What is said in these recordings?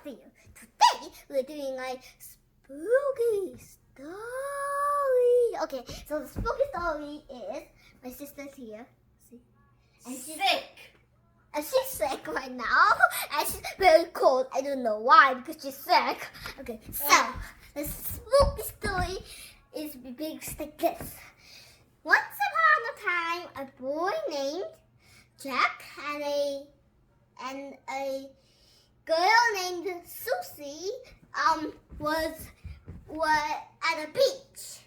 you. Today we're doing a spooky story. Okay, so the spooky story is my sister's here. See? And she's sick. And she's sick right now. And she's very cold. I don't know why, because she's sick. Okay, so the spooky story is big like this. Once upon a time, a boy named Jack and a girl named Susie were at a beach.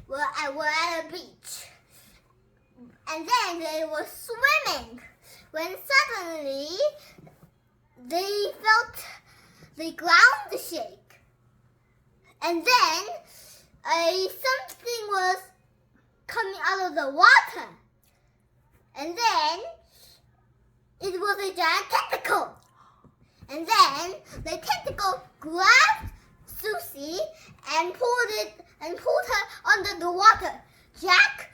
Were at a beach, and then they were swimming. When suddenly they felt the ground shake, and then something was coming out of the water, and then it was a giant tentacle, and then the tentacle grabbed Susie and pulled her under the water. Jack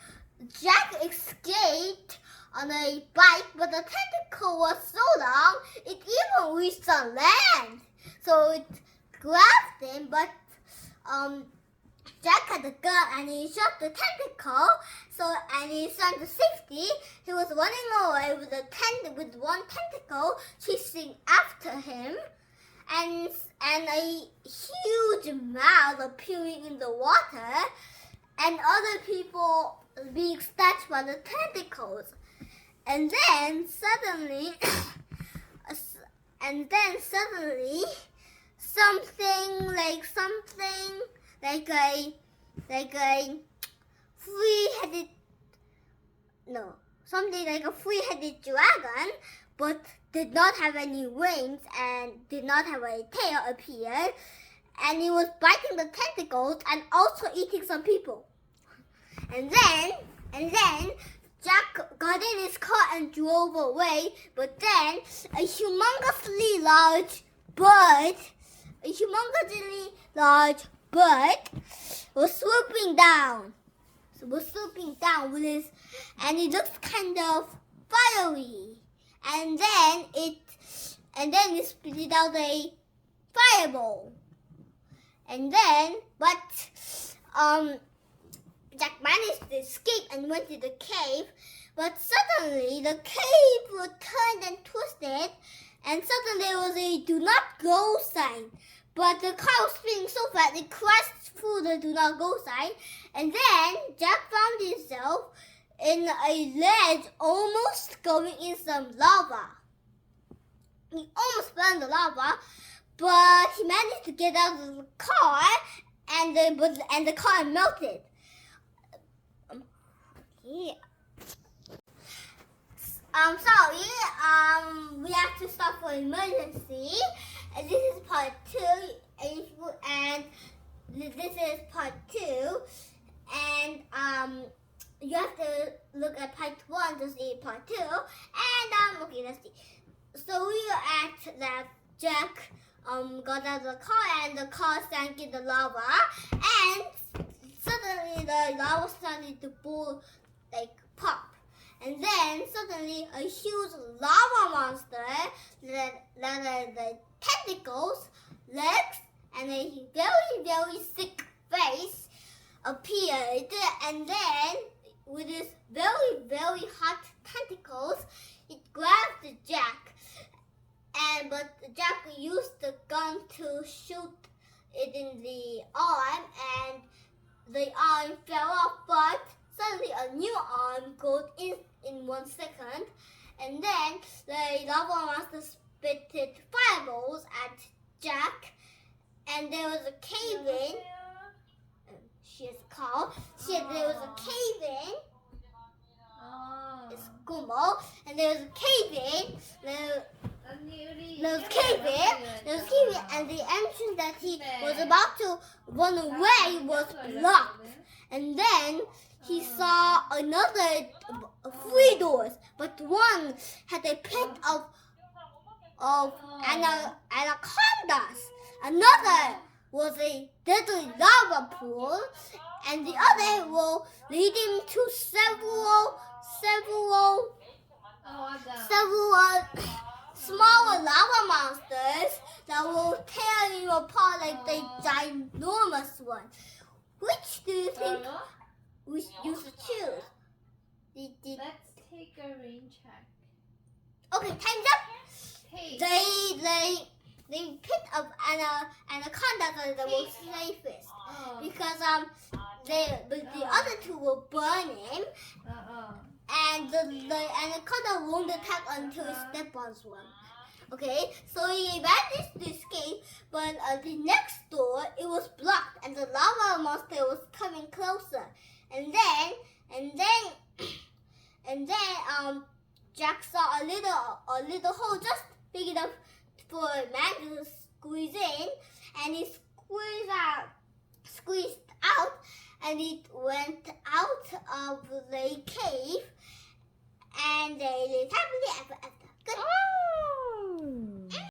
escaped on a bike, but the tentacle was so long it even reached the land. So it grabbed him, but Jack had a gun and he shot the tentacle. And he swam to safety. He was running away with one tentacle chasing after him, and a huge mouth appearing in the water, and other people being snatched by the tentacles. And then suddenly, something like a three-headed dragon, but did not have any wings and did not have a tail appeared, and he was biting the tentacles and also eating some people. And then Jack got in his car and drove away, but then a humongously large bird was swooping down. With his, and it looks kind of fiery. And then it spit out a fireball. Jack managed to escape and went to the cave, but suddenly the cave was turned and twisted, and suddenly there was a "Do Not Go" sign. But the car was spinning so fast it crashed through the "Do Not Go" sign, and then Jack found himself in a ledge, almost going in some lava. He almost fell in the lava, but he managed to get out of the car, and the car melted. Yeah. Sorry. We have to stop for emergency. This is part 2, and this is part 2, and you have to look at part 1 to see part 2. And okay, let's see. So we are at that Jack got out of the car, and the car sank in the lava, and suddenly the lava started to pop. And then suddenly a huge lava monster that had the tentacles, legs, and a very, very thick face appeared. And then with its very, very hot tentacles, it grabbed Jack. But Jack used the gun to shoot it in the arm, and the arm fell off, but suddenly a new arm goes in 1 second, and then the lava monster spitted fireballs at Jack, and there was a cave-in. There was a cave-in. It's Kumo, and there was a cave-in. There was a cave-in, and the entrance that he was about to run away was blocked. And then he saw another 3 doors, but one had a pit of anacondas. Another was a deadly lava pool, and the other will lead him to several smaller lava monsters that that will tear you apart like the ginormous one. Which do you think we should choose? Let's take a rain check. Okay, time's up. Hey. They picked up anaconda as the most safest because the other two were burning and the anaconda won't attack until he steps on one. Okay, so he managed to escape, but the next door it was blocked and the lava monster was coming closer. And then Jack saw a little hole just big enough for a man to squeeze in, and he squeezed out, and it went out of the cave, and they lived happily ever after. Good.